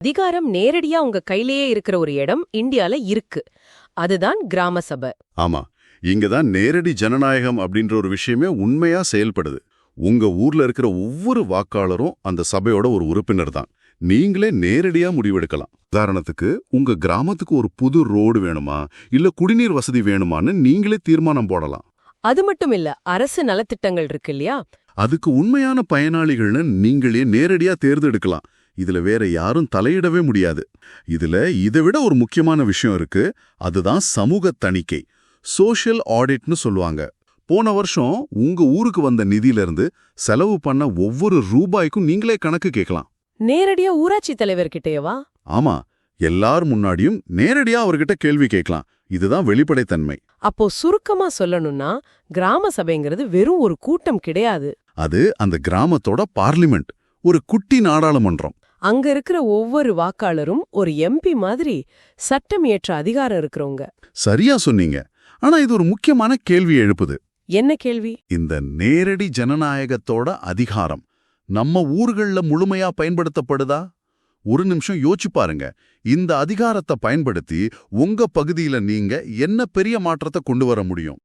அதிகாரம் நேரடியா உங்க கையிலேயே இருக்கிற ஒரு இடம் இந்தியால இருக்கு. அதுதான் கிராம சபை. ஆமா, இங்கதான் நேரடி ஜனநாயகம் அப்படின்ற ஒரு விஷயமே உண்மையா செயல்படுது. உங்க ஊர்ல இருக்கிற ஒவ்வொரு வாக்காளரும் அந்த சபையோட ஒரு உறுப்பினர் தான். நீங்களே நேரடியா முடிவெடுக்கலாம். உதாரணத்துக்கு, உங்க கிராமத்துக்கு ஒரு புது ரோடு வேணுமா, இல்ல குடிநீர் வசதி வேணுமான்னு நீங்களே தீர்மானம் போடலாம். அது மட்டும் இல்ல, அரசு நலத்திட்டங்கள் இருக்கு இல்லையா? அதுக்கு உண்மையான பயனாளிகள்னு நீங்களே நேரடியா தேர்ந்தெடுக்கலாம். இதுல வேற யாரும் தலையிடவே முடியாது. இதுல இதை விட ஒரு முக்கியமான விஷயம் இருக்கு. அதுதான் சமூக தணிக்கை, சோஷியல் ஆடிட்னு சொல்லுவாங்க. போன வருஷம் உங்க ஊருக்கு வந்த நிதியில இருந்து செலவு பண்ண ஒவ்வொரு ரூபாய்க்கும் நீங்களே கணக்கு கேட்கலாம். நேரடியா ஊராட்சி தலைவர்கிட்டயவா? ஆமா, எல்லார் முன்னாடியும் நேரடியா அவர்கிட்ட கேள்வி கேட்கலாம். இதுதான் வெளிப்படைத்தன்மை. அப்போ சுருக்கமா சொல்லணும்னா, கிராம சபைங்கிறது வெறும் ஒரு கூட்டம் கிடையாது. அது அந்த கிராமத்தோட பார்லிமெண்ட், ஒரு குட்டி நாடாளுமன்றம். அங்க இருக்கிற ஒவ்வொரு வாக்காளரும் ஒரு எம்பி மாதிரி சட்டம் இயற்ற அதிகாரம் இருக்கிறவங்க. சரியா சொன்னீங்க. ஆனா இது ஒரு முக்கியமான கேள்வி எழுப்புது. என்ன கேள்வி? இந்த நேரடி ஜனநாயகத்தோட அதிகாரம் நம்ம ஊர்கள்ல முழுமையா பயன்படுத்தப்படுதா? ஒரு நிமிஷம் யோசிச்சு பாருங்க. இந்த அதிகாரத்தை பயன்படுத்தி உங்க பகுதியில நீங்க என்ன பெரிய மாற்றத்தை கொண்டு வர முடியும்?